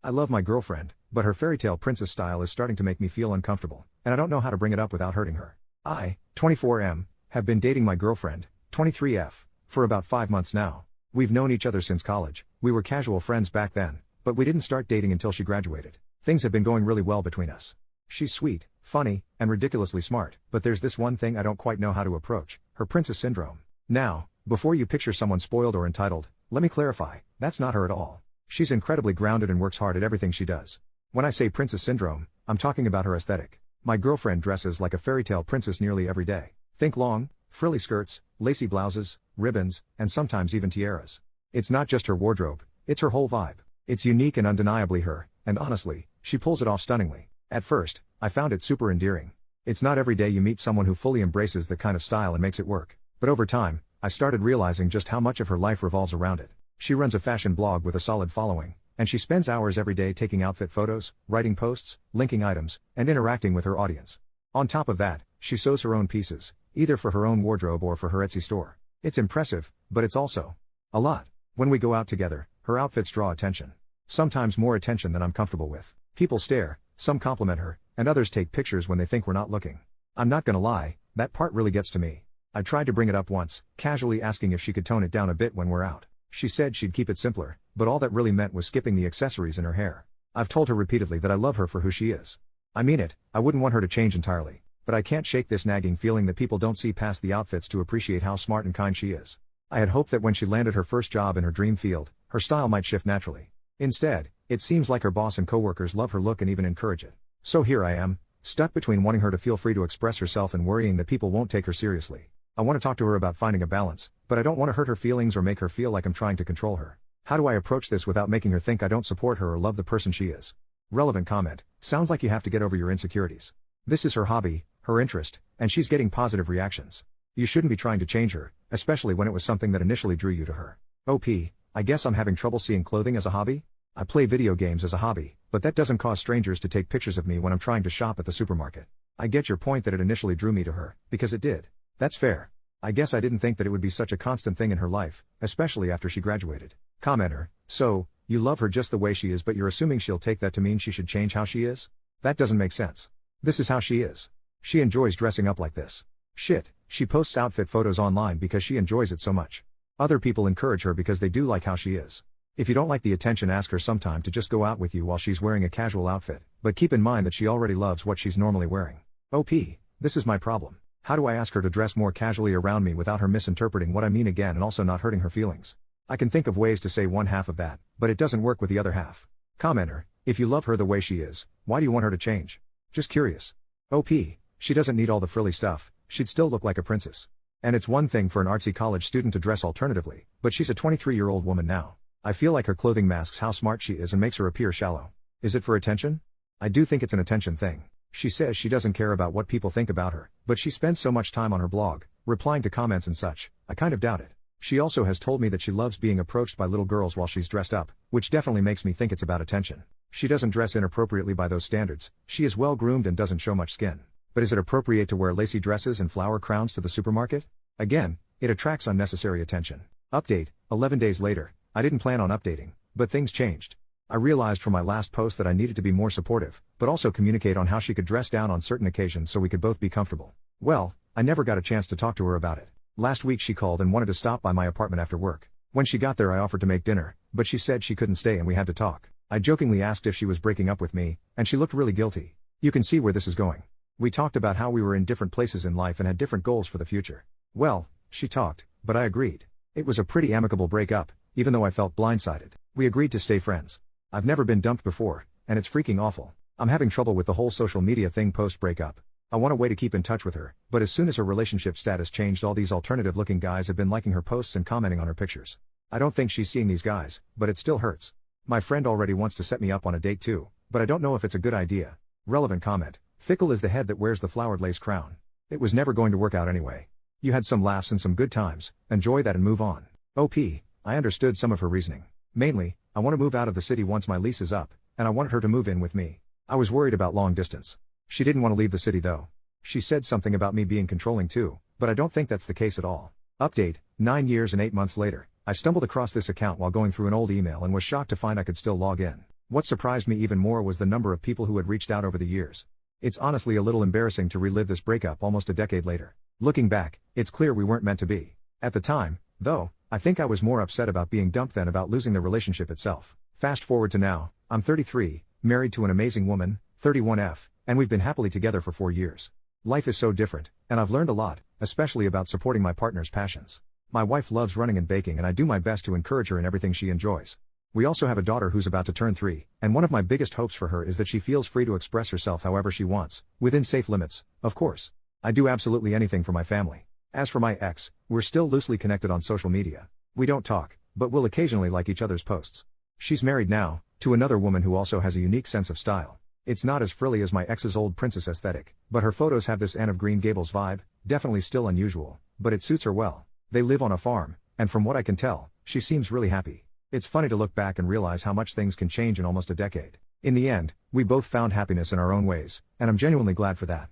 I love my girlfriend, but her fairytale princess style is starting to make me feel uncomfortable, and I don't know how to bring it up without hurting her. I, 24M, have been dating my girlfriend, 23F, for about 5 months now. We've known each other since college. We were casual friends back then, but we didn't start dating until she graduated. Things have been going really well between us. She's sweet, funny, and ridiculously smart, but there's this one thing I don't quite know how to approach: her princess syndrome. Now, before you picture someone spoiled or entitled, let me clarify, that's not her at all. She's incredibly grounded and works hard at everything she does. When I say princess syndrome, I'm talking about her aesthetic. My girlfriend dresses like a fairytale princess nearly every day. Think long, frilly skirts, lacy blouses, ribbons, and sometimes even tiaras. It's not just her wardrobe, it's her whole vibe. It's unique and undeniably her, and honestly, she pulls it off stunningly. At first, I found it super endearing. It's not every day you meet someone who fully embraces the kind of style and makes it work. But over time, I started realizing just how much of her life revolves around it. She runs a fashion blog with a solid following, and she spends hours every day taking outfit photos, writing posts, linking items, and interacting with her audience. On top of that, she sews her own pieces, either for her own wardrobe or for her Etsy store. It's impressive, but it's also a lot. When we go out together, her outfits draw attention. Sometimes more attention than I'm comfortable with. People stare, some compliment her, and others take pictures when they think we're not looking. I'm not gonna lie, that part really gets to me. I tried to bring it up once, casually asking if she could tone it down a bit when we're out. She said she'd keep it simpler, but all that really meant was skipping the accessories in her hair. I've told her repeatedly that I love her for who she is. I mean it, I wouldn't want her to change entirely. But I can't shake this nagging feeling that people don't see past the outfits to appreciate how smart and kind she is. I had hoped that when she landed her first job in her dream field, her style might shift naturally. Instead, it seems like her boss and coworkers love her look and even encourage it. So here I am, stuck between wanting her to feel free to express herself and worrying that people won't take her seriously. I want to talk to her about finding a balance, but I don't want to hurt her feelings or make her feel like I'm trying to control her. How do I approach this without making her think I don't support her or love the person she is? Relevant comment: sounds like you have to get over your insecurities. This is her hobby, her interest, and she's getting positive reactions. You shouldn't be trying to change her, especially when it was something that initially drew you to her. OP, I guess I'm having trouble seeing clothing as a hobby? I play video games as a hobby, but that doesn't cause strangers to take pictures of me when I'm trying to shop at the supermarket. I get your point that it initially drew me to her, because it did. That's fair. I guess I didn't think that it would be such a constant thing in her life, especially after she graduated. Commenter: so, you love her just the way she is, but you're assuming she'll take that to mean she should change how she is? That doesn't make sense. This is how she is. She enjoys dressing up like this. Shit, she posts outfit photos online because she enjoys it so much. Other people encourage her because they do like how she is. If you don't like the attention, ask her sometime to just go out with you while she's wearing a casual outfit, but keep in mind that she already loves what she's normally wearing. OP, this is my problem. How do I ask her to dress more casually around me without her misinterpreting what I mean again and also not hurting her feelings? I can think of ways to say one half of that, but it doesn't work with the other half. Commenter: if you love her the way she is, why do you want her to change? Just curious. OP, she doesn't need all the frilly stuff, she'd still look like a princess. And it's one thing for an artsy college student to dress alternatively, but she's a 23-year-old woman now. I feel like her clothing masks how smart she is and makes her appear shallow. Is it for attention? I do think it's an attention thing. She says she doesn't care about what people think about her, but she spends so much time on her blog, replying to comments and such. I kind of doubt it. She also has told me that she loves being approached by little girls while she's dressed up, which definitely makes me think it's about attention. She doesn't dress inappropriately by those standards, she is well groomed and doesn't show much skin. But is it appropriate to wear lacy dresses and flower crowns to the supermarket? Again, it attracts unnecessary attention. Update: 11 days later. I didn't plan on updating, but things changed. I realized from my last post that I needed to be more supportive, but also communicate on how she could dress down on certain occasions so we could both be comfortable. Well, I never got a chance to talk to her about it. Last week she called and wanted to stop by my apartment after work. When she got there I offered to make dinner, but she said she couldn't stay and we had to talk. I jokingly asked if she was breaking up with me, and she looked really guilty. You can see where this is going. We talked about how we were in different places in life and had different goals for the future. Well, she talked, but I agreed. It was a pretty amicable breakup, even though I felt blindsided. We agreed to stay friends. I've never been dumped before, and it's freaking awful. I'm having trouble with the whole social media thing post-breakup. I want a way to keep in touch with her, but as soon as her relationship status changed, all these alternative-looking guys have been liking her posts and commenting on her pictures. I don't think she's seeing these guys, but it still hurts. My friend already wants to set me up on a date too, but I don't know if it's a good idea. Relevant comment: fickle is the head that wears the flowered lace crown. It was never going to work out anyway. You had some laughs and some good times, enjoy that and move on. OP, I understood some of her reasoning. Mainly, I want to move out of the city once my lease is up, and I wanted her to move in with me. I was worried about long distance. She didn't want to leave the city though. She said something about me being controlling too, but I don't think that's the case at all. Update: 9 years and 8 months later, I stumbled across this account while going through an old email and was shocked to find I could still log in. What surprised me even more was the number of people who had reached out over the years. It's honestly a little embarrassing to relive this breakup almost a decade later. Looking back, it's clear we weren't meant to be. At the time, though, I think I was more upset about being dumped than about losing the relationship itself. Fast forward to now, I'm 33, married to an amazing woman, 31F, and we've been happily together for 4 years. Life is so different, and I've learned a lot, especially about supporting my partner's passions. My wife loves running and baking, and I do my best to encourage her in everything she enjoys. We also have a daughter who's about to turn 3, and one of my biggest hopes for her is that she feels free to express herself however she wants, within safe limits, of course. I do absolutely anything for my family. As for my ex, we're still loosely connected on social media. We don't talk, but we'll occasionally like each other's posts. She's married now, to another woman who also has a unique sense of style. It's not as frilly as my ex's old princess aesthetic, but her photos have this Anne of Green Gables vibe, definitely still unusual, but it suits her well. They live on a farm, and from what I can tell, she seems really happy. It's funny to look back and realize how much things can change in almost a decade. In the end, we both found happiness in our own ways, and I'm genuinely glad for that.